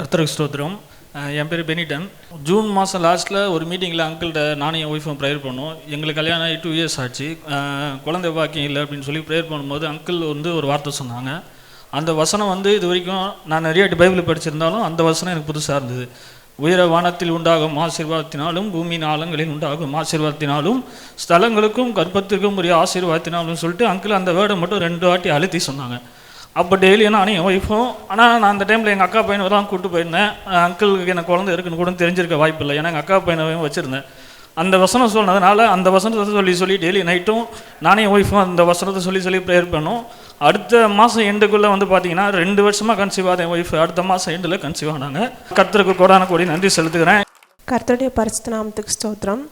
கர்த்தருக்கு ஸ்தோத்திரம். என் பேர் பெனிடன். ஜூன் மாதம் லாஸ்ட்டில் ஒரு மீட்டிங்கில் அங்கிள்கிட்ட நானும் என் ஒய்ஃபும் ப்ரேயர் பண்ணோம். எங்களுக்கு கல்யாணம் ஆகி 2 இயர்ஸ் ஆச்சு. குழந்தை பாக்கியம் இல்லை அப்படின்னு சொல்லி ப்ரேயர் பண்ணும்போது அங்கிள் ஒரு வார்த்தை சொன்னாங்க. அந்த வசனம் இது வரைக்கும் நான் நிறைய பைபிள் படிச்சிருந்தாலும் அந்த வசனம் எனக்கு புதுசாக இருந்தது. உயர வானத்தில் உண்டாகும் ஆசீர்வாதத்தினாலும் பூமியின் ஆழங்களில் உண்டாகும் ஆசீர்வாதத்தினாலும் ஸ்தலங்களுக்கும் கர்ப்பத்திற்கும் உரிய ஆசீர்வாதத்தினாலும் சொல்லிட்டு அங்கிள் அந்த வேர்டை மட்டும் 2 வாட்டி அழுத்தி சொன்னாங்க. அப்போ டெய்லியும் நானும் என் ஒய்ஃபும், ஆனால் நான் அந்த டைமில் எங்கள் அக்கா பையனை தான் கூப்பிட்டு போயிருந்தேன். அங்கிளுக்கு எனக்கு குழந்தை இருக்குன்னு கூட தெரிஞ்சிருக்க வாய்ப்பு இல்லை, ஏன்னா எங்கள் அக்கா பையனையும் வச்சுருந்தேன். அந்த வசனம் சொன்னதுனால அந்த வசனத்தை சொல்லி டெய்லி நைட்டும் நானே என் ஒய்ஃபும் அந்த வசனத்தை சொல்லி ப்ரேயர் பண்ணோம். அடுத்த மாதம் எண்டுக்குள்ளே பார்த்தீங்கன்னா 2 வருஷமாக கன்சீவ் ஆகுது என் ஒய்ஃப். அடுத்த மாதம் எண்டில் கன்சீவ் ஆனாங்க. கர்த்தருக்கு கோடான கோடி நன்றி செலுத்துக்கிறேன். கர்த்தருடைய பரிசுத்த நாமத்துக்கு ஸ்தோத்திரம்.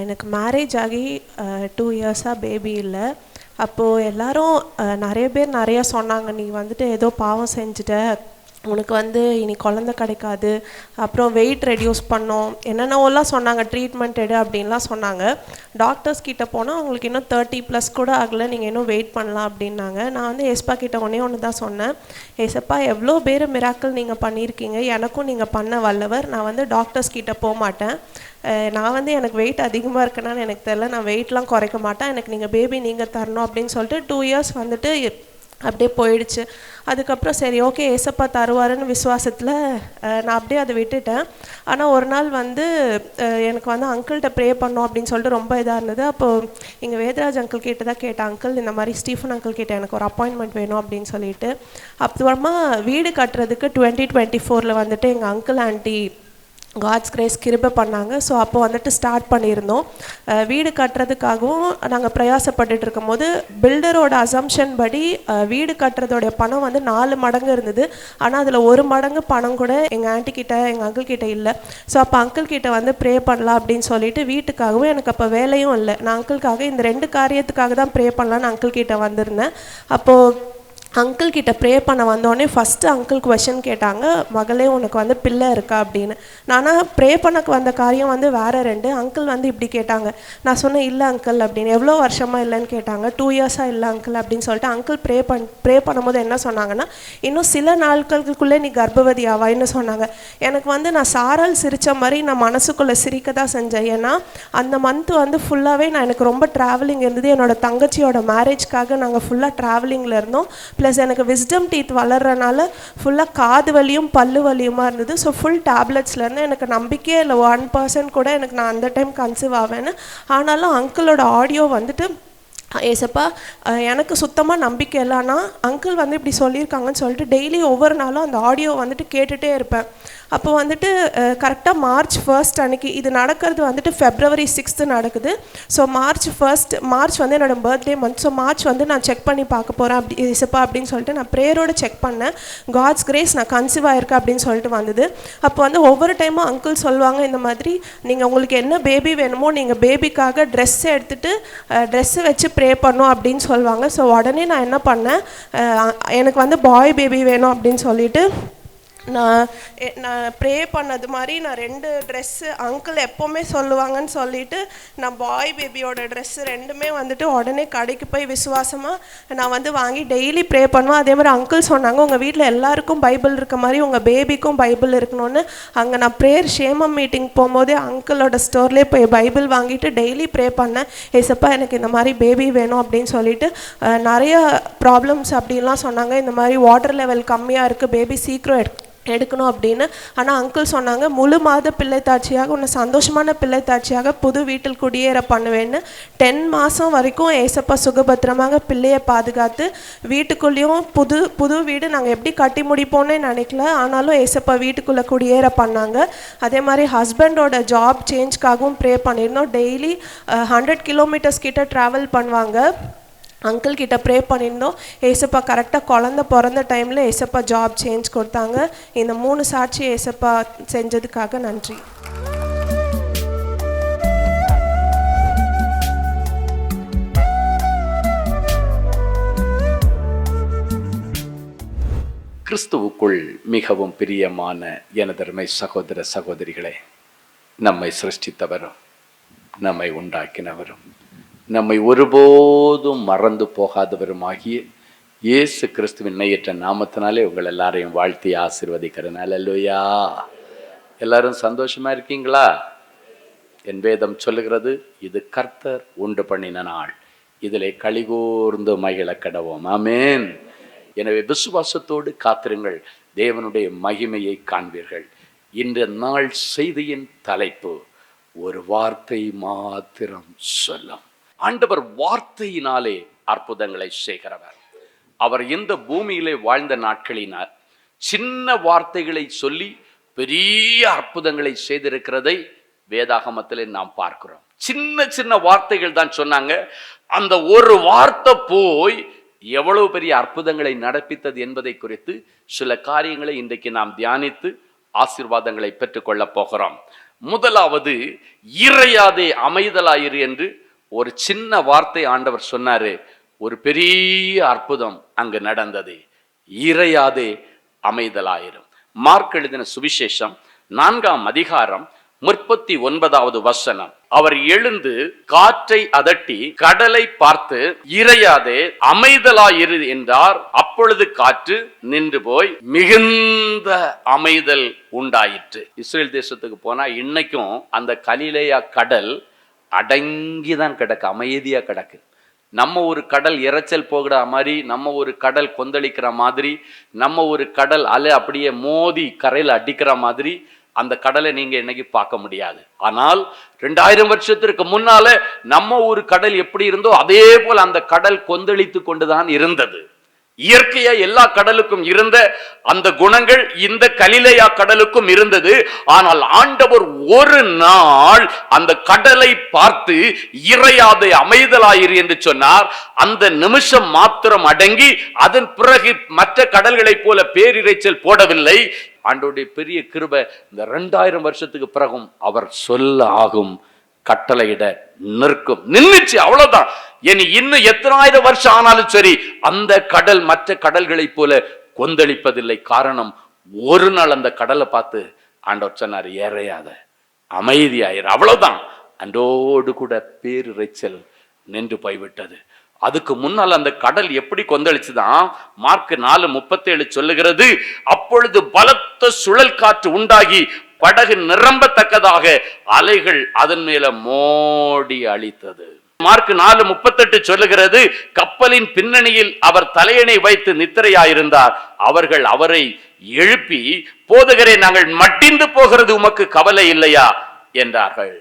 எனக்கு மேரேஜ் ஆகி 2 இயர்ஸாக பேபி இல்லை. அப்போது எல்லோரும் நிறைய பேர் நிறையா சொன்னாங்க, நீ ஏதோ பாவம் செஞ்சுட்ட, உனக்கு இனி குழந்தை கிடைக்காது, அப்புறம் வெயிட் ரெடியூஸ் பண்ணோம், என்னென்னவெல்லாம் சொன்னாங்க, ட்ரீட்மெண்ட் எடு அப்படின்லாம் சொன்னாங்க. டாக்டர்ஸ் கிட்டே போனால் அவங்களுக்கு இன்னும் 30+ கூட ஆகலை, நீங்கள் இன்னும் வெயிட் பண்ணலாம் அப்படின்னாங்க. நான் ஏசப்பா கிட்ட ஒன்று தான் சொன்னேன், ஏசப்பா எவ்வளோ பேர் மிராக்கிள் நீங்கள் பண்ணியிருக்கீங்க, எனக்கும் நீங்கள் பண்ண வல்லவர். நான் டாக்டர்ஸ் கிட்டே போக மாட்டேன். நான் எனக்கு வெயிட் அதிகமாக இருக்குன்னான்னு எனக்கு தெரியல, நான் வெயிட்லாம் குறைக்க மாட்டேன், எனக்கு நீங்கள் பேபி நீங்கள் தரணும் அப்படின்னு சொல்லிட்டு 2 இயர்ஸ் அப்படியே போயிடுச்சு. அதுக்கப்புறம் சரி ஓகே ஏசப்பா தருவாருன்னு விசுவாசத்தில் நான் அப்படியே அதை விட்டுட்டேன். ஆனால் ஒரு நாள் எனக்கு அங்கிள்கிட்ட ப்ரே பண்ணோம் அப்படின்னு சொல்லிட்டு ரொம்ப இதாக இருந்தது. அப்போது எங்கள் வேதராஜ் அங்கிள் கிட்ட தான் கேட்டேன், அங்கிள் இந்த மாதிரி ஸ்டீஃபன் அங்கிள் கிட்ட எனக்கு ஒரு அப்பாயின்மெண்ட் வேணும் அப்படின்னு சொல்லிட்டு. அப்புறமா வீடு கட்டுறதுக்கு 2024 எங்கள் அங்கிள் ஆண்டி காட்ஸ் கிரேஸ் கிருபை பண்ணாங்க. ஸோ அப்போ ஸ்டார்ட் பண்ணியிருந்தோம். வீடு கட்டுறதுக்காகவும் நாங்கள் பிரயாசப்பட்டுட்டு இருக்கும் போது பில்டரோட அசம்ஷன் படி வீடு கட்டுறதோடைய பணம் 4 மடங்கு இருந்தது. ஆனால் அதில் 1 மடங்கு பணம் கூட எங்கள் ஆண்டி கிட்ட எங்கள் அங்கிள் கிட்ட இல்லை. ஸோ அப்போ அங்கிள் கிட்ட ப்ரே பண்ணலாம் அப்படின்னு சொல்லிட்டு வீட்டுக்காகவும் எனக்கு அப்போ வேலையும் இல்லை, நான் அங்கிள்காக இந்த 2 காரியத்துக்காக தான் ப்ரே பண்ணலான்னு அங்கிள் கிட்ட வந்திருந்தேன். அப்போது அங்கிள் கிட்ட ப்ரே பண்ண வந்தோடனே ஃபஸ்ட்டு அங்கிள் கொஷின் கேட்டாங்க, மகளே உனக்கு பிள்ளை இருக்கா அப்படின்னு. நானாக ப்ரே பண்ணக்கு வந்த காரியம் வேறு 2. அங்கிள் இப்படி கேட்டாங்க. நான் சொன்னேன் இல்லை அங்கிள் அப்படின்னு. எவ்வளோ வருஷமாக இல்லைன்னு கேட்டாங்க. 2 இயர்ஸாக இல்லை அங்கிள் அப்படின்னு சொல்லிட்டு அங்கிள் ப்ரே பண்ணும்போது என்ன சொன்னாங்கன்னா, இன்னும் சில நாட்களுக்குள்ளே நீ கர்ப்பவதி ஆவாயின்னு சொன்னாங்க. எனக்கு நான் சாரல் சிரித்த மாதிரி நான் மனசுக்குள்ளே சிரிக்க தான் செஞ்சேன். ஏன்னா அந்த மந்த் ஃபுல்லாகவே எனக்கு ரொம்ப ட்ராவலிங் இருந்தது. என்னோடய தங்கச்சியோட மேரேஜ்க்காக நாங்கள் ஃபுல்லாக ட்ராவலிங்கில் இருந்தோம். ப்ளஸ் எனக்கு விஸ்டம் டீத் வளர்றனால ஃபுல்லாக காது வலியும் பல்லு வலியுமா இருந்தது. ஸோ ஃபுல் டேப்லெட்ஸ்லேருந்து எனக்கு நம்பிக்கையே இல்லை 1% கூட எனக்கு நான் அந்த டைம் கன்சீவ் ஆவேன்னு. ஆனாலும் அங்கிளோட ஆடியோ ஏசப்பா எனக்கு சுத்தமாக நம்பிக்கை இல்லைன்னா அங்கிள் இப்படி சொல்லியிருக்காங்கன்னு சொல்லிட்டு டெய்லி ஒவ்வொரு நாளும் அந்த ஆடியோ கேட்டுகிட்டே இருப்பேன். அப்போ கரெக்டாக March 1 அன்றைக்கி இது நடக்கிறது February 6 நடக்குது. ஸோ மார்ச் என்னோடய பர்த்டே மந்த். ஸோ மார்ச் நான் செக் பண்ணி பார்க்க போகிறேன் அப்படி ஏசப்பா அப்படின்னு சொல்லிட்டு நான் ப்ரேயரோடு செக் பண்ணேன். காட்ஸ் கிரேஸ் நான் கன்சீவ் ஆயிருக்கேன் அப்படின்னு சொல்லிட்டு வந்தது. அப்போ ஒவ்வொரு டைமும் அங்கிள் சொல்லுவாங்க, இந்த மாதிரி நீங்கள் உங்களுக்கு என்ன பேபி வேணுமோ நீங்கள் பேபிக்காக ட்ரெஸ்ஸை எடுத்துகிட்டு ட்ரெஸ்ஸை வச்சு ப்ரே பண்ணோம் அப்படின்னு சொல்லுவாங்க. ஸோ உடனே நான் என்ன பண்ணேன், எனக்கு பாய் பேபி வேணும் அப்படின்னு சொல்லிட்டு நான் ப்ரே பண்ணது மாதிரி நான் 2 ட்ரெஸ்ஸு அங்கிள் எப்போவுமே சொல்லுவாங்கன்னு சொல்லிவிட்டு நான் பாய் பேபியோட ட்ரெஸ்ஸு 2மே உடனே கடைக்கு போய் விசுவாசமாக நான் வாங்கி டெய்லி ப்ரே பண்ணுவேன். அதே மாதிரி அங்கிள் சொன்னாங்க, உங்கள் வீட்டில் எல்லாருக்கும் பைபிள் இருக்க மாதிரி உங்கள் பேபிக்கும் பைபிள் இருக்கணும்னு. அங்கே நான் ப்ரேயர் ஷேமம் மீட்டிங் போகும்போதே அங்கிளோட ஸ்டோர்லேயே போய் பைபிள் வாங்கிட்டு டெய்லி ப்ரே பண்ணேன், ஏசப்பா எனக்கு இந்த மாதிரி பேபி வேணும் அப்படின்னு சொல்லிட்டு. நிறைய ப்ராப்ளம்ஸ் அப்படின்லாம் சொன்னாங்க, இந்த மாதிரி வாட்டர் லெவல் கம்மியாக இருக்குது, பேபி சீக்கிரம் எடுக்கணும் அப்படின்னு. ஆனால் அங்கிள் சொன்னாங்க, முழு மாத பிள்ளைத்தாட்சியாக உன்னை சந்தோஷமான பிள்ளைத்தாட்சியாக புது வீட்டில் குடியேற பண்ணுவேன்னு. 10 மாதம் வரைக்கும் ஏசப்பா சுகபத்திரமாக பிள்ளையை பாதுகாத்து வீட்டுக்குள்ளேயும் புது வீடு நாங்கள் எப்படி கட்டி முடிப்போன்னே நினைக்கல, ஆனாலும் ஏசப்பா வீட்டுக்குள்ளே குடியேற பண்ணாங்க. அதே மாதிரி ஹஸ்பண்டோட ஜாப் சேஞ்ச்காகவும் ப்ரே பண்ணியிருந்தோம். டெய்லி 100 கிலோமீட்டர்ஸ் கிட்ட ட்ராவல் பண்ணுவாங்க. அங்கிள் கிட்ட ப்ரே பண்ணியிருந்தோம். ஏசப்பா கரெக்டாக குழந்தை பிறந்த டைமில் ஏசப்பா ஜாப் சேஞ்ச் கொடுத்தாங்க. இந்த 3 சாட்சி ஏசப்பா செஞ்சதுக்காக நன்றி. கிறிஸ்துவுக்குள் மிகவும் பிரியமான எனதருமை சகோதர சகோதரிகளே, நம்மை சிருஷ்டித்தவரும் நம்மை உண்டாக்கினவரும் நம்மை ஒருபோதும் மறந்து போகாதவருமாகிய இயேசு கிறிஸ்துவின் இணையற்ற நாமத்தினாலே உங்கள் எல்லாரையும் வாழ்த்தி ஆசீர்வதிக்கிறேன். அல்லேலூயா. எல்லாரும் சந்தோஷமா இருக்கீங்களா? என் வேதம் சொல்லுகிறது, இது கர்த்தர் உண்டு பண்ணின நாள், இதிலே களிகூர்ந்து மகிழ கடவோம். ஆமென். எனவே விசுவாசத்தோடு காத்திருங்கள், தேவனுடைய மகிமையை காண்பீர்கள். இந்த நாள் செய்தியின் தலைப்பு, ஒரு வார்த்தை மாத்திரம் சொல்லும். ஆண்டவர் வார்த்தையினாலே அற்புதங்களை செய்கிறவர். அவர் இந்த பூமியிலே வாழ்ந்த நாட்களினார் சின்ன வார்த்தைகளை சொல்லி பெரிய அற்புதங்களை செய்திருக்கிறதை வேதாகமத்திலே நாம் பார்க்கிறோம். சின்ன சின்ன வார்த்தைகள் தான் சொன்னாங்க. அந்த ஒரு வார்த்தை போய் எவ்வளவு பெரிய அற்புதங்களை நடப்பித்தது என்பதை குறித்து சில காரியங்களை இன்றைக்கு நாம் தியானித்து ஆசீர்வாதங்களை பெற்றுக்கொள்ள போகிறோம். முதலாவது, இறையாதே அமைதலாயிரு என்று ஒரு சின்ன வார்த்தை ஆண்டவர் சொன்னாரு. ஒரு பெரிய அற்புதம் அங்கு நடந்தது. இறையாதே அமைதலாயிரும். மார்க் எழுதின சுவிசேஷம் 4ஆம் அதிகாரம் 39வது வசனம். அவர் எழுந்து காற்றை அதட்டி கடலை பார்த்து, இறையாதே அமைதலாயிரு என்றார். அப்பொழுது காற்று நின்று போய் மிகுந்த அமைதல் உண்டாயிற்று. இஸ்ரேல் தேசத்துக்கு போனா இன்னைக்கும் அந்த கலிலேயா கடல் அடங்கிதான் கிடக்கு, அமைதியா கிடக்கு. நம்ம ஒரு கடல் இறைச்சல் போகிற மாதிரி, நம்ம ஒரு கடல் கொந்தளிக்கிற மாதிரி, நம்ம ஒரு கடல் அலை அப்படியே மோதி கரையில் அடிக்கிற மாதிரி அந்த கடலை நீங்க இன்னைக்கு பார்க்க முடியாது. ஆனால் 2000 வருஷத்திற்கு முன்னால நம்ம ஒரு கடல் எப்படி இருந்தோ அதே போல் அந்த கடல் கொந்தளித்து கொண்டுதான் இருந்தது. இயற்கையா எல்லா கடலுக்கும் இருந்த அந்த குணங்கள் இந்த கலிலேயா கடலுக்கும் இருந்தது. ஆனால் ஆண்டவர் ஒரு நாள் அந்த கடலை பார்த்து இறையாதே அமைதலாயிரு என்று சொன்னார். அந்த நிமிஷம் மாத்திரம் அடங்கி அதன் பிறகு மற்ற கடல்களைப் போல பேரிரைச்சல் போடவில்லை. ஆண்டவருடைய பெரிய கிருபை, இந்த 2000 வருஷத்துக்கு பிறகும் அவர் சொல்ல ஆகும், கட்டளையிட நிற்கும். நின்றுச்சு, அவ்வளவுதான். இனி இன்னும் எத்தனாயிரம் வருஷம் ஆனாலும் சரி அந்த கடல் மற்ற கடல்களைப் போல கொந்தளிப்பதில்லை. காரணம், ஒரு நாள் அந்த கடலை பார்த்து ஆண்டவர் சொன்னார், ஏறையாத அமைதியாயிரு. அவ்வளவுதான். அன்றோடு கூட பேரிரைச்சல் நின்று போய்விட்டது. அதுக்கு முன்னால் அந்த கடல் எப்படி கொந்தளிச்சுதான் மார்க் 4:37 சொல்லுகிறது. அப்பொழுது பலத்த சுழல் காற்று உண்டாகி படகு நிரம்பத்தக்கதாக அலைகள் அதன் மேல மோடி அழித்தது. மார்க் 4:38 சொல்லுகிறது, கப்பலின் பின்னணியில் அவர் தலையணை வைத்து நித்திரையாயிருந்தார். அவர்கள் அவரை எழுப்பி, போதகரே, நாங்கள் மட்டிந்து போகிறது உமக்கு கவலை இல்லையா என்றார்கள்.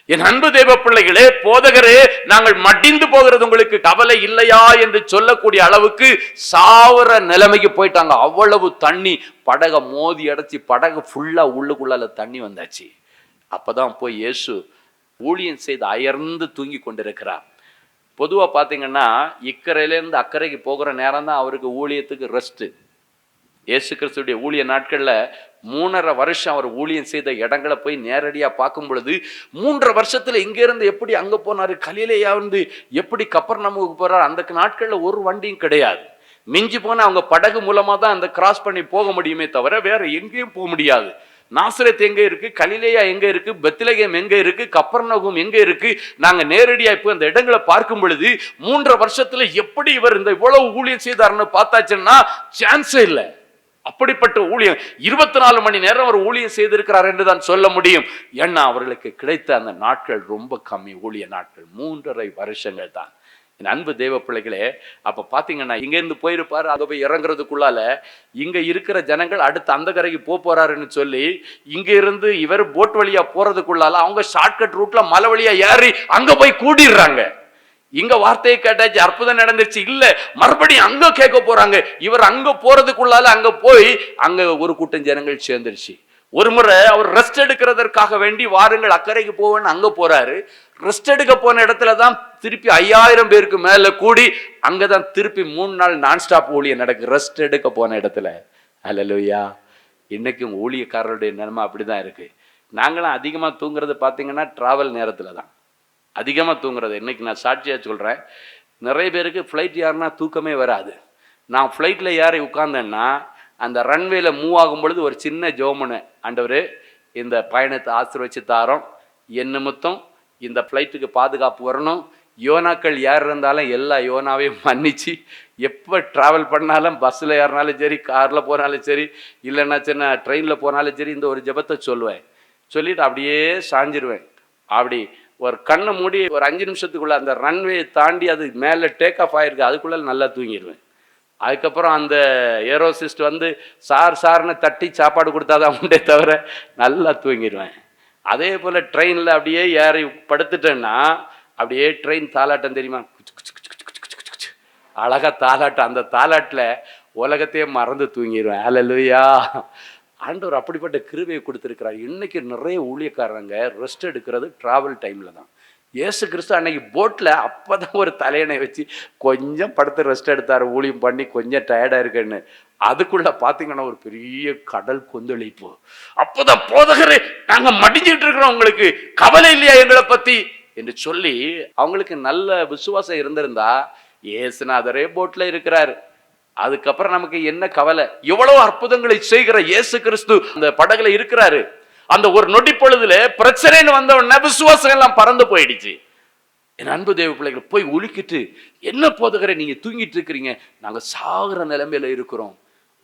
என் அன்பு தேவ பிள்ளைகளே, போதகரே, நாங்கள் மடிந்து போகிறது உங்களுக்கு கவலை இல்லையா என்று சொல்லக்கூடிய அளவுக்கு சாவர நிலைமைக்கு போயிட்டாங்க. அவ்வளவு தண்ணி படகை மோதி அடைச்சி படகு ஃபுல்லா உள்ளுக்குள்ளால தண்ணி வந்தாச்சு. அப்பதான் போய் இயேசு ஊழியம் செய்து அயர்ந்து தூங்கி கொண்டிருக்கிறார். பொதுவா பாத்தீங்கன்னா இக்கரையிலேருந்து அக்கறைக்கு போகிற நேரம் தான் அவருக்கு ஊழியத்துக்கு ரெஸ்ட். இயேசு கிறிஸ்துடைய ஊழிய நாட்கள்ல 3.5 வருஷம் அவர் ஊழியம் செய்த இடங்களை போய் நேரடியா பார்க்கும் பொழுது 3.5 வருஷத்துல இங்க இருந்து எப்படி அங்க போனாரு, கலிலேயா வந்து எப்படி கப்பர்நகமுக்கு போறாரு. அந்த நாட்கள்ல ஒரு வண்டியும் கிடையாது. மிஞ்சி போனா அவங்க படகு மூலமா தான் அந்த கிராஸ் பண்ணி போக முடியுமே தவிர வேற எங்கேயும் போக முடியாது. நாசரேத் எங்க இருக்கு, கலிலேயா எங்க இருக்கு, பெத்லகேம் எங்க இருக்கு, கப்பர்நகூம் எங்க இருக்கு. நாங்க நேரடியா இப்போ அந்த இடங்களை பார்க்கும் பொழுது 3.5 வருஷத்துல எப்படி இவர் இந்த இவ்வளவு ஊழியம் செய்தாருன்னு பார்த்தாச்சுன்னா சான்ஸே இல்லை. அப்படிப்பட்ட ஊழியம் 24 மணி நேரம் அவர் ஊழியம் செய்திருக்கிறார் என்று தான் சொல்ல முடியும். ஏன்னா அவர்களுக்கு கிடைத்த அந்த நாட்கள் ரொம்ப கம்மி. ஊழிய நாட்கள் 3.5 வருஷங்கள் தான். என் அன்பு தேவ பிள்ளைகளே, அப்ப பாத்தீங்கன்னா இங்க இருந்து போயிருப்பாரு, அங்க போய் இறங்குறதுக்குள்ளால இங்க இருக்கிற ஜனங்கள் அடுத்து அந்த கரைக்கு போறாருன்னு சொல்லி இங்க இருந்து இவர் போட் வழியா போறதுக்குள்ளால அவங்க ஷார்ட்கட் ரூட்ல மலை வழியா ஏறி அங்க போய் கூடிடுறாங்க. இங்க வார்த்தையை கேட்டாச்சு, அற்புதம் நடந்துருச்சு, இல்ல மறுபடியும் அங்க கேட்க போறாங்க. இவர் அங்க போறதுக்குள்ளால அங்க போய் அங்க ஒரு கூட்டம் ஜனங்கள் சேர்ந்துருச்சு. ஒரு முறை அவர் ரெஸ்ட் எடுக்கிறதற்காக வேண்டி வாருங்கள் அக்கறைக்கு போவேன்னு அங்க போறாரு. ரெஸ்ட் எடுக்க போன இடத்துலதான் திருப்பி 5000 பேருக்கு மேல கூடி அங்கதான் திருப்பி 3 நாள் நான் ஸ்டாப் ஊழியம் நடக்கு. ரெஸ்ட் எடுக்க போன இடத்துல. அல்லேலூயா. இன்னைக்கும் ஊழியக்காரருடைய நிலைமை அப்படிதான் இருக்கு. நாங்களாம் அதிகமா தூங்குறது பாத்தீங்கன்னா டிராவல் நேரத்துல தான் அதிகமாக தூங்குறது. இன்னைக்கு நான் சாட்சியாக சொல்கிறேன், நிறைய பேருக்கு ஃப்ளைட் ஏறினா தூக்கமே வராது. நான் ஃப்ளைட்டில் ஏறி உட்கார்ந்தேன்னா அந்த ரன்வேல மூவ் ஆகும் பொழுது ஒரு சின்ன ஜோமனு, ஆண்டவரே இந்த பயணத்தை ஆசீர்வதிச்சு தாரோம், என் நிமித்தம் இந்த ஃப்ளைட்டுக்கு பாதுகாப்பு வரணும், யோனாக்கள் யார் இருந்தாலும் எல்லா யோனாவையும் மன்னிச்சு எப்போ ட்ராவல் பண்ணாலும் பஸ்ஸில் ஏறினாலும் சரி, காரில் போனாலும் சரி, இல்லைன்னா சின்ன ட்ரெயினில் போனாலும் சரி, இந்த ஒரு ஜெபத்தை சொல்லுவேன். சொல்லிட்டு அப்படியே சாஞ்சிருவேன். அப்படி ஒரு கண்ணை மூடி ஒரு 5 நிமிஷத்துக்குள்ளே அந்த ரன்வே தாண்டி அது மேலே டேக் ஆஃப் ஆகிருக்கு, அதுக்குள்ளே நல்லா தூங்கிடுவேன். அதுக்கப்புறம் அந்த ஏரோசிஸ்ட் வந்து சார்னு தட்டி சாப்பாடு கொடுத்தாதான் உண்டே தவிர நல்லா தூங்கிடுவேன். அதே போல் ட்ரெயினில் அப்படியே ஏறி படுத்துட்டேன்னா அப்படியே ட்ரெயின் தாலாட்டம் தெரியுமா, அழகாக தாலாட்டம். அந்த தாலாட்டில் உலகத்தையே மறந்து தூங்கிடுவேன். அல்லேலூயா. ஆண்டவர் அப்படிப்பட்ட கிருபையை கொடுத்துருக்கிறார். இன்னைக்கு நிறைய ஊழியக்காரங்க ரெஸ்ட் எடுக்கிறது ட்ராவல் டைமில் தான். இயேசு கிறிஸ்து அன்னைக்கு போட்டில் அப்போ தான் ஒரு தலையணை வச்சு கொஞ்சம் படுத்து ரெஸ்ட் எடுத்தார், ஊழியம் பண்ணி கொஞ்சம் டயர்டாக இருக்குன்னு. அதுக்குள்ள பார்த்தீங்கன்னா ஒரு பெரிய கடல் கொந்தளிப்பு. அப்போதான் போதகரே, நாங்கள் மடிஞ்சிட்டு இருக்கிறோம், உங்களுக்கு கவலை இல்லையா எங்களை பற்றி என்று சொல்லி, அவங்களுக்கு நல்ல விசுவாசம் இருந்திருந்தா இயேசுநாதரே போட்டில் இருக்கிறார், அதுக்கப்புறம் நமக்கு என்ன கவலை? எவ்வளவு அற்புதங்களை செய்கிற இயேசு கிறிஸ்து அந்த படகுல இருக்கிறாரு. அந்த ஒரு நொடி பொழுதுல பிரச்சனைன்னு வந்த உடனே விசுவாசம் எல்லாம் பறந்து போயிடுச்சு. என் அன்பு தேவ பிள்ளைகள், போய் ஒலிக்கிட்டு, என்ன போதகரை நீங்க தூங்கிட்டு இருக்கிறீங்க, நாங்க சாகுற நிலைமையில இருக்கிறோம்.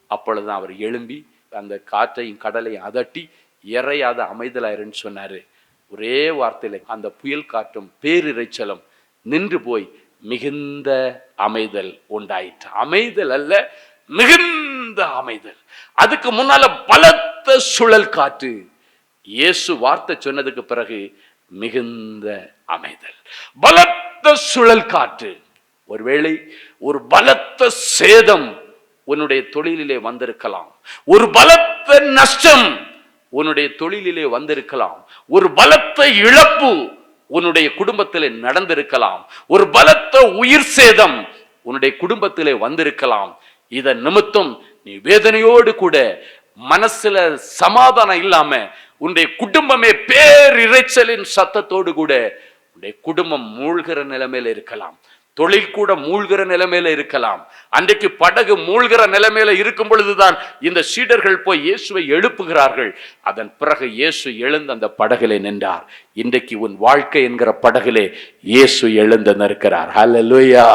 அப்பொழுதுதான் அவர் எழும்பி அந்த காற்றையும் கடலையும் அதட்டி இறையாத அமைதலாயிருன்னு சொன்னாரு. ஒரே வார்த்தையில அந்த புயல் காற்றும் பேரிரைச்சலும் நின்று போய் மிகுந்த அமைதல் உண்டாயிற்று. அமைதல் அல்ல, மிகுந்த அமைதல். அதுக்கு முன்னால பலத்த சுழல் காற்று. இயேசு வார்த்தை சொன்னதுக்கு பிறகு மிகுந்த அமைதல், பலத்த சுழல் காற்று. ஒருவேளை ஒரு பலத்த சேதம் உன்னுடைய தொழிலிலே வந்திருக்கலாம், ஒரு பலத்த நஷ்டம் உன்னுடைய தொழிலிலே வந்திருக்கலாம், ஒரு பலத்த இழப்பு உன்னுடைய குடும்பத்திலே நடந்திருக்கலாம், ஒரு பலத்த உயிர் சேதம் உன்னுடைய குடும்பத்திலே வந்திருக்கலாம். இதன் நிமித்தம் நீ வேதனையோடு கூட, மனசுல சமாதானம் இல்லாம, உன்னுடைய குடும்பமே பேரிரைச்சலின் சத்தத்தோடு கூட உன்னுடைய குடும்பம் மூழ்கிற நிலைமையில இருக்கலாம், தொழில் கூட மூழ்கிற நிலைமையில இருக்கலாம். அன்றைக்கு படகு மூழ்கிற நிலைமையில இருக்கும் பொழுதுதான் இந்த சீடர்கள் போய் இயேசுவை எழுப்புகிறார்கள். அதன் பிறகு இயேசு எழுந்து அந்த படகிலே நின்றார். இன்றைக்கு உன் வாழ்க்கை என்கிற படகிலே இயேசு எழுந்து நிற்கிறார். ஹல்லேலூயா.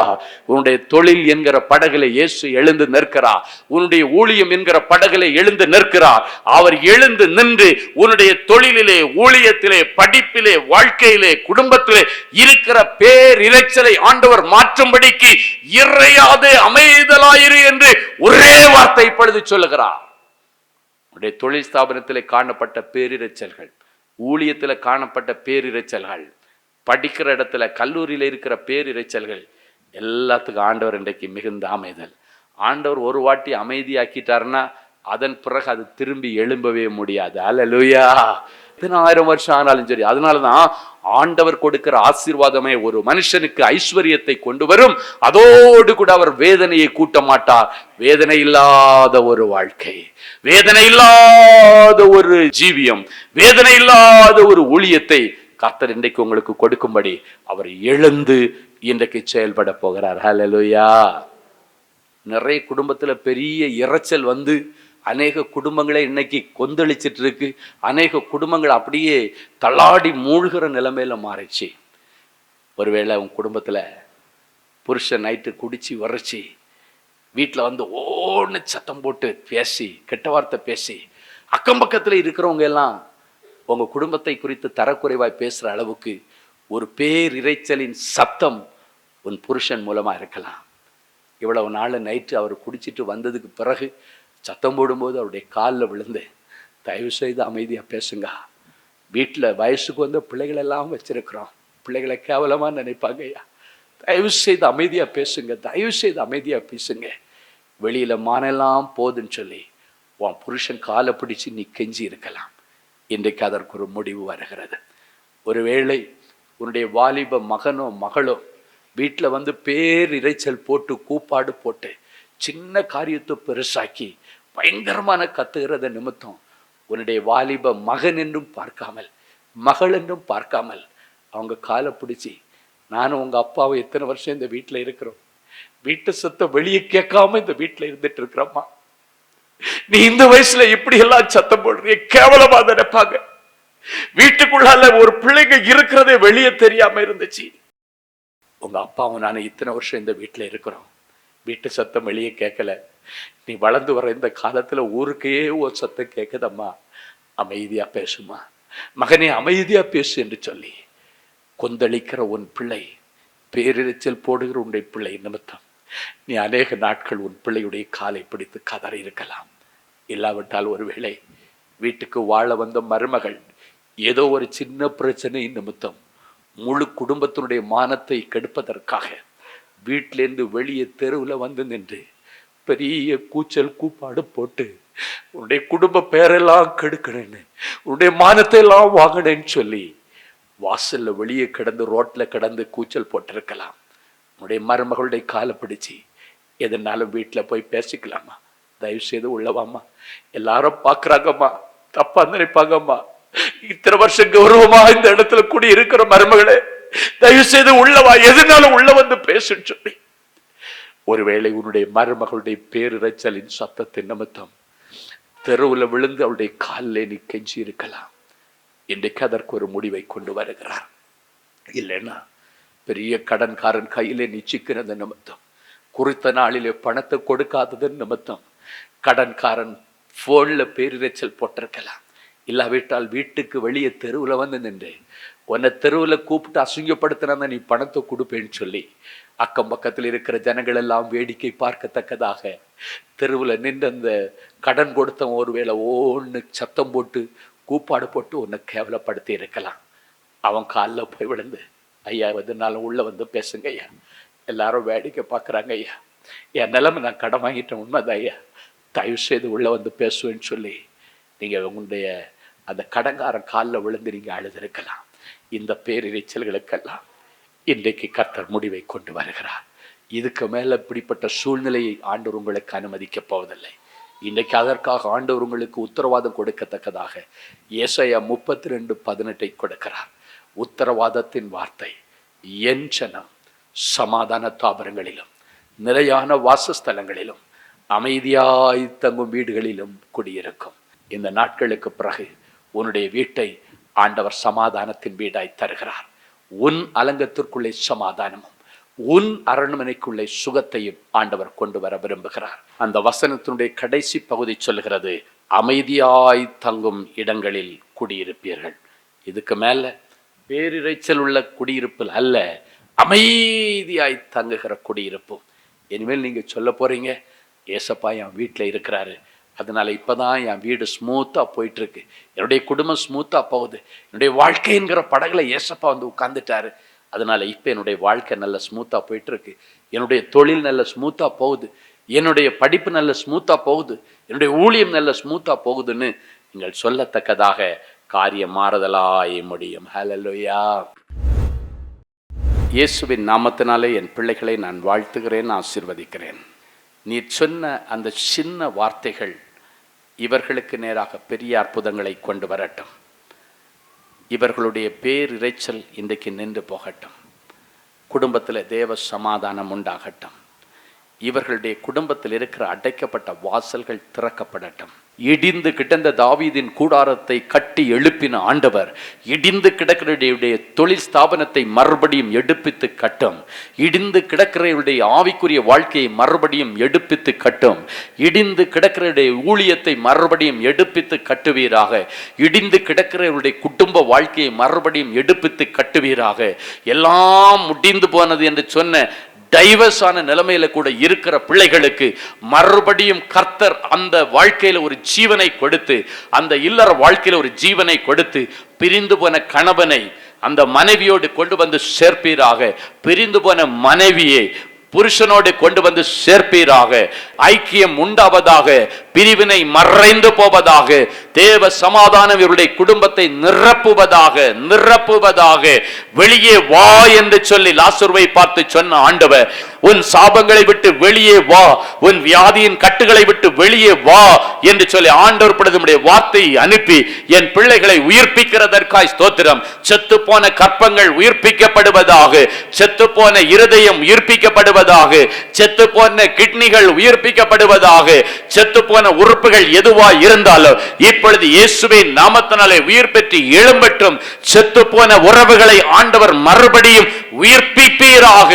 உன்னுடைய தொழில் என்கிற படகிலே இயேசு எழுந்து நிற்கிறார். உன்னுடைய ஊழியம் என்கிற படகிலே எழுந்து நிற்கிறார். அவர் எழுந்து நின்று உன்னுடைய தொழிலிலே, ஊழியத்திலே, படிப்பிலே, வாழ்க்கையிலே, குடும்பத்திலே இருக்கிற பேரிரைச்சலை ஆண்டவர் மாற்றும்படிக்கு இறையாதே அமைதலாயிரு என்று ஒரே வார்த்தை இப்பொழுது சொல்லுகிறார். உன்னுடைய தொழில் ஸ்தாபனத்திலே காணப்பட்ட பேரிரைச்சல்கள், ஊழியத்தில் காணப்பட்ட பேரிரைச்சல்கள், படிக்கிற இடத்துல கல்லூரியில் இருக்கிற பேரிரைச்சல்கள் எல்லாத்துக்கும் ஆண்டவர் இன்றைக்கு மிகுந்த அமைதல். ஆண்டவர் ஒரு வாட்டி அமைதியாக்கிட்டாருன்னா அதன் பிறகு அது திரும்பி எழும்பவே முடியாது. அல்லேலூயா. 10,000 வருஷம் ஆனாலும் சரி. அதனாலதான் ஆண்டவர் கொடுக்கிற ஆசீர்வாதமே ஒரு மனுஷனுக்கு ஐஸ்வர்யத்தை கொண்டு வரும், அதோடு கூட அவர் வேதனையை கூட்ட மாட்டார். வேதனை இல்லாத ஒரு வாழ்க்கை, வேதனை இல்லாத ஒரு ஜீவியம், வேதனை இல்லாத ஒரு ஊழியத்தை கர்த்தர் இன்றைக்கு உங்களுக்கு கொடுக்கும்படி அவர் எழுந்து இன்றைக்கு செயல்பட போகிறார். ஹல்லேலூயா. நிறைய குடும்பத்துல பெரிய இரைச்சல் வந்து அநேக குடும்பங்களே இன்னைக்கு கொந்தளிச்சிட்டு இருக்கு. அநேக குடும்பங்கள் அப்படியே தள்ளாடி மூழ்கிற நிலைமையில மாறிச்சு. ஒருவேளை உன் குடும்பத்துல புருஷன் நைட்டு குடிச்சு வரைச்சி வீட்டில் வந்து ஓன்னு சத்தம் போட்டு பேசி, கெட்ட வார்த்தை பேசி, அக்கம் பக்கத்துல இருக்கிறவங்க எல்லாம் உங்க குடும்பத்தை குறித்து தரக்குறைவாய் பேசுற அளவுக்கு ஒரு பேரிரைச்சலின் சத்தம் உன் புருஷன் மூலமா இருக்கலாம். இவ்வளவு நாள் நைட்டு அவர் குடிச்சிட்டு வந்ததுக்கு பிறகு சத்தம் போடும்போது அவருடைய காலில் விழுந்தேன், தயவு செய்து அமைதியாக பேசுங்க. வீட்டில் வயசுக்கு வந்த பிள்ளைகளெல்லாம் வச்சிருக்கிறோம், பிள்ளைகளை கேவலமாக நினைப்பாங்க ஐயா, தயவு செய்து அமைதியாக பேசுங்க, தயவு செய்து அமைதியாக பேசுங்க. வெளியில் மானெல்லாம் போதுன்னு சொல்லி உன் புருஷன் காலை பிடிச்சி நீ கெஞ்சி இருக்கலாம். இன்றைக்கு அதற்கு ஒரு முடிவு வருகிறது. ஒருவேளை உன்னுடைய வாலிப மகனோ மகளோ வீட்டில் வந்து பேரிரைச்சல் போட்டு கூப்பாடு போட்டு சின்ன காரியத்தை பெருசாக்கி பயங்கரமான கத்துகிறத நிமித்தம் உன்னுடைய வாலிப மகன் என்றும் பார்க்காமல், மகள் என்றும் பார்க்காமல் அவங்க காலை பிடிச்சி, நானும் உங்க அப்பாவை எத்தனை வருஷம் இந்த வீட்டில் இருக்கிறோம், வீட்டு சத்தம் வெளியே கேட்காம இந்த வீட்டில் இருந்துட்டு இருக்கிறோம்மா, நீ இந்த வயசுல இப்படி எல்லாம் சத்தம் போடுறிய, கேவலமா நினைப்பாங்க. வீட்டுக்குள்ளால ஒரு பிள்ளைங்க இருக்கிறதே வெளியே தெரியாம இருந்துச்சு. உங்கள் அப்பாவும் நான் இத்தனை வருஷம் இந்த வீட்டில் இருக்கிறோம், வீட்டு சத்தம் வெளியே கேட்கல. நீ வளர்ந்து வர இந்த காலத்தில் ஊருக்கே ஒரு சத்தம் கேட்குதம்மா, அமைதியா பேசுமா மகனே, அமைதியா பேசு என்று சொல்லி கொந்தளிக்கிற உன் பிள்ளை, பேரிரைச்சல் போடுகிற உன்னுடைய பிள்ளை நிமித்தம் நீ அநேக நாட்கள் உன் பிள்ளையுடைய காலை பிடித்து கதறி இருக்கலாம். இல்லாவிட்டால் ஒருவேளை வீட்டுக்கு வாழ வந்த மருமகள் ஏதோ ஒரு சின்ன பிரச்சனை நிமித்தம் முழு குடும்பத்தினுடைய மானத்தை கெடுப்பதற்காக வீட்டிலேருந்து வெளியே தெருவில் வந்து நின்று பெரிய கூச்சல் கூப்பாடு போட்டு உன்னுடைய குடும்ப பேரெல்லாம் கெடுக்கிறேன்னு, உன்னுடைய மானத்தை எல்லாம் வாங்கினேன்னு சொல்லி வாசல்ல வெளியே கிடந்து ரோட்ல கிடந்து கூச்சல் போட்டிருக்கலாம். உன்னுடைய மருமகளுடைய காலை பிடிச்சி எதனாலும் வீட்டில் போய் பேசிக்கலாமா, தயவு செய்து உள்ளவாம்மா, எல்லாரும் பார்க்குறாங்கம்மா, தப்பா நினைப்பாங்கம்மா, இத்தனை வருஷம் கௌரவமா இந்த இடத்துல கூடி இருக்கிற மருமகளே, தயவு செய்து உள்ளவா, எதுனாலும் உள்ள வந்து பேசுன்னு சொல்லி ஒருவேளை உன்னுடைய மருமகளுடைய பேரிரைச்சலின் சத்தத்தின் நிமித்தம் தெருவில் விழுந்து அவளுடைய காலிலே நீ கெஞ்சி இருக்கலாம். இன்றைக்கு அதற்கு ஒரு முடிவை கொண்டு வருகிறார். இல்லைன்னா பெரிய கடன்காரன் கையிலே நிச்சிக்கிறது நிமித்தம், குறித்த நாளிலே பணத்தை கொடுக்காதது நிமித்தம் கடன்காரன் போன்ல பேரிரைச்சல் போட்டிருக்கலாம். இல்லாவிட்டால் வீட்டுக்கு வெளியே தெருவில் வந்து நின்று உன்னை தெருவில் கூப்பிட்டு அசிங்கப்படுத்தினா நீ பணத்தை கொடுப்பேன்னு சொல்லி அக்கம் பக்கத்தில் இருக்கிற ஜனங்கள் எல்லாம் வேடிக்கை பார்க்கத்தக்கதாக தெருவில் நின்று அந்த கடன் கொடுத்தவன் ஒருவேளை ஓன்னு சத்தம் போட்டு கூப்பாடு போட்டு உன்னை கேவலப்படுத்தி இருக்கலாம். அவன் காலில் போய் விழுந்து, ஐயா எதுனாலும் உள்ள வந்து பேசுங்க ஐயா, எல்லாரும் வேடிக்கை பார்க்குறாங்க ஐயா, என் நிலைமை நான் கடன் வாங்கிட்டேன் உண்மைதான் ஐயா, தயவு செய்து உள்ள வந்து பேசுவேன்னு சொல்லி நீங்கள் உங்களுடைய அந்த கடன்காரன் காலில் விழுந்து நீங்கள் அழுதிருக்கலாம். இந்த பேரிரைச்சல்களுக்கெல்லாம் இன்றைக்கு கர்த்தர் முடிவை கொண்டு வருகிறார். இதுக்கு மேலே இப்படிப்பட்ட சூழ்நிலையை ஆண்டவர் உங்களுக்கு அனுமதிக்க போவதில்லை. இன்றைக்கு அதற்காக ஆண்டவர் உங்களுக்கு உத்தரவாதம் கொடுக்கத்தக்கதாக ஏசாயா 32:18 கொடுக்கிறார். உத்தரவாதத்தின் வார்த்தை, என் ஜனம் சமாதான தாபரங்களிலும் நிலையான வாசஸ்தலங்களிலும் அமைதியாய் தங்கும் வீடுகளிலும் குடியிருக்கும். இந்த நாட்களுக்கு பிறகு உன்னுடைய வீட்டை ஆண்டவர் சமாதானத்தின் வீடாய் தருகிறார். உன் அலங்கத்திற்குள்ளே சமாதானமும் உன் அரண்மனைக்குள்ளே சுகத்தையும் ஆண்டவர் கொண்டு வர விரும்புகிறார். அந்த வசனத்தினுடைய கடைசி பகுதி சொல்கிறது, அமைதியாய் தங்கும் இடங்களில் குடியிருப்பீர்கள். இதுக்கு மேல பேரிரைச்சல் உள்ள குடியிருப்பில் அல்ல, அமைதியாய் தங்குகிற குடியிருப்பும். இனிமேல் நீங்க சொல்ல போறீங்க, ஏசப்பா என் வீட்டில் இருக்கிறாரு, அதனால இப்போதான் என் வீடு ஸ்மூத்தாக போயிட்டுருக்கு, என்னுடைய குடும்பம் ஸ்மூத்தாக போகுது, என்னுடைய வாழ்க்கைங்கிற படகுல ஏசப்பா வந்து உட்கார்ந்துட்டாரு, அதனால இப்போ என்னுடைய வாழ்க்கை நல்ல ஸ்மூத்தாக போயிட்டுருக்கு, என்னுடைய தொழில் நல்ல ஸ்மூத்தாக போகுது, என்னுடைய படிப்பு நல்ல ஸ்மூத்தாக போகுது, என்னுடைய ஊழியம் நல்ல ஸ்மூத்தாக போகுதுன்னு நீங்கள் சொல்லத்தக்கதாக காரியம் மாறுதலாய் முடியும். ஹல்லேலூயா. இயேசுவின் நாமத்தினாலே என் பிள்ளைகளை நான் வாழ்த்துகிறேன், ஆசீர்வதிக்கிறேன். நீ சொன்ன அந்த சின்ன வார்த்தைகள் இவர்களுக்கு நேராக பெரிய அற்புதங்களை கொண்டு வரட்டும். இவர்களுடைய பேரிரைச்சல் இன்றைக்கு நின்று போகட்டும். குடும்பத்தில் தேவ சமாதானம் உண்டாகட்டும். இவர்களுடைய குடும்பத்தில் இருக்கிற அடைக்கப்பட்ட வாசல்கள் திறக்கப்படட்டும். இடிந்து கிடந்த தாவீதின் கூடாரத்தை கட்டி எழுப்பின ஆண்டவர் இடிந்து கிடக்கிறவருடைய தொழில் ஸ்தாபனத்தை மறுபடியும் எடுப்பித்து கட்டும். இடிந்து கிடக்கிறவருடைய ஆவிக்குரிய வாழ்க்கையை மறுபடியும் எடுப்பித்து கட்டும். இடிந்து கிடக்கிறவருடைய ஊழியத்தை மறுபடியும் எடுப்பித்து கட்டுவீராக. இடிந்து கிடக்கிறவருடைய குடும்ப வாழ்க்கையை மறுபடியும் எடுப்பித்து கட்டுவீராக. எல்லாம் முடிந்து போனது என்று சொன்ன டைவர்ஸான நிலைமையில கூட இருக்கிற பிள்ளைகளுக்கு மறுபடியும் கர்த்தர் அந்த வாழ்க்கையில ஒரு ஜீவனை கொடுத்து, அந்த இல்லற வாழ்க்கையில ஒரு ஜீவனை கொடுத்து, பிரிந்து போன கணவனை அந்த மனைவியோடு கொண்டு வந்து சேர்ப்பீராக. பிரிந்து போன மனைவியை புருஷனோடு கொண்டு வந்து சேர்ப்பீராக. ஐக்கியம் உண்டாவதாக. பிரிவினை மறைந்து போவதாக. தேவ சமாதானம் இவருடைய குடும்பத்தை நிரப்புவதாக. வெளியே வா என்று சொல்லி லாசருவை பார்த்து சொன்ன ஆண்டவர் உன் சாபங்களை விட்டு வெளியே வா, உன் வியாதியின் கட்டுகளை விட்டு வெளியே வா என்று சொல்லி ஆண்டவர் நம்முடைய வார்த்தையை அனுப்பி என் பிள்ளைகளை உயிர்ப்பிக்கிறதற்காய் ஸ்தோத்திரம். செத்து போன கற்பங்கள் உயிர்ப்பிக்கப்படுவதாக, செத்து போன இருதயம் உயிர்ப்பிக்கப்படுவதாக, செத்து போன கிட்னிகள் உயிர்ப்பிக்கப்படுவதாக, செத்து போன உறுப்புகள் எதுவா இருந்தாலும் இப்பொழுது இயேசுவின் நாமத்தினாலே உயிர் பெற்று எழும்பட்டும். செத்து போன உறவுகளை ஆண்டவர் மறுபடியும் உயிர்ப்பிப்பீராக.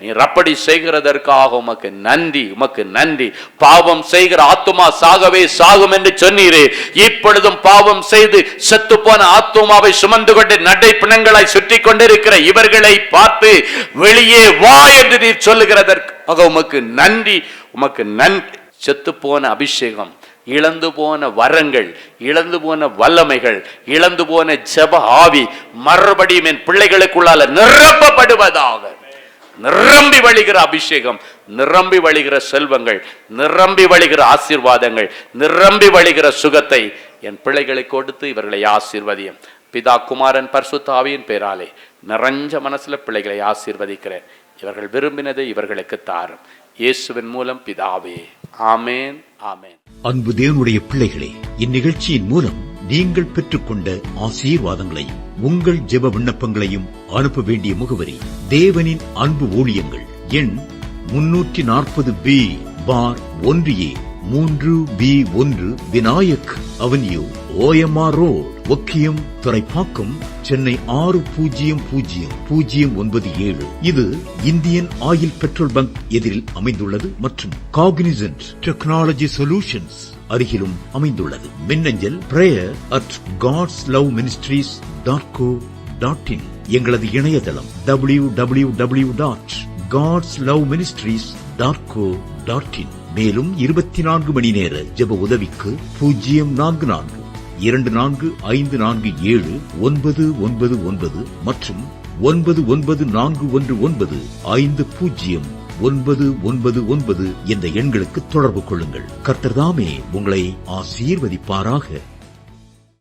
நீர் அப்படி செய்கிறதற்காக உமக்கு நன்றி, உமக்கு நன்றி. பாவம் செய்கிற ஆத்துமா சாகவே சாகும் என்று சொன்னீரே, இப்பொழுதும் பாவம் செய்து செத்து போன ஆத்துமாவை சுமந்து கொண்டு நடை பிணங்களாய் சுற்றி கொண்டிருக்கிற இவர்களை பார்த்து வெளியே வா என்று நீர் சொல்லுகிறதற்காக உமக்கு நன்றி, உமக்கு நன்றி. செத்து போன அபிஷேகம், இழந்து போன வரங்கள், இழந்து போன வல்லமைகள், இழந்து போன ஜெப ஆவி மறுபடியும் என் பிள்ளைகளுக்குள்ளால நிரப்பப்படுவதாக. நிரம்பி வழிகிற அபிஷேகம், நிரம்பி வழிகிற செல்வங்கள், நிரம்பி வழிகிற ஆசீர்வாதங்கள், நிரம்பி வழிகிற சுகத்தை என் பிள்ளைகளை கொடுத்து இவர்களை ஆசீர்வதியும். பிதா குமாரன் பரிசுத்த ஆவியின் பேராலே நிறைஞ்ச மனசுல பிள்ளைகளை ஆசீர்வதிக்கிறேன். இவர்கள் விரும்பினதை இவர்களுக்கு தாரும். இயேசுவின் மூலம் பிதாவே, ஆமேன், ஆமேன். அன்பு தேவனுடைய பிள்ளைகளே, இந்நிகழ்ச்சியின் மூலம் நீங்கள் பெற்றுக்கொண்ட ஆசீர்வாதங்களையும் உங்கள் ஜெப விண்ணப்பங்களையும் அனுப்ப வேண்டிய முகவரி: தேவனின் அன்பு ஊழியங்கள், எண் 340B பார் 1A 3B1 Vinayak avenue, OMR road, Okkiyam, Thoraipakkam, Chennai 600097. இது இந்தியன் ஆயில் பெட்ரோல் பங்க் எதிரில் அமைந்துள்ளது மற்றும் காக்னிசன்ட் டெக்னாலஜி சொல்யூஷன்ஸ் அருகிலும் அமைந்துள்ளது. மின்னஞ்சல் prayer@godsloveministries.co.in. எங்களது இணையதளம் www.godsloveministries.co.in. மேலும் 24 மணி நேர ஜெப உதவிக்கு 044-5447-999 மற்றும் 9941950999 என்ற எண்களுக்கு தொடர்பு கொள்ளுங்கள். கர்த்தர் தாமே உங்களை ஆசீர்வதிப்பாராக.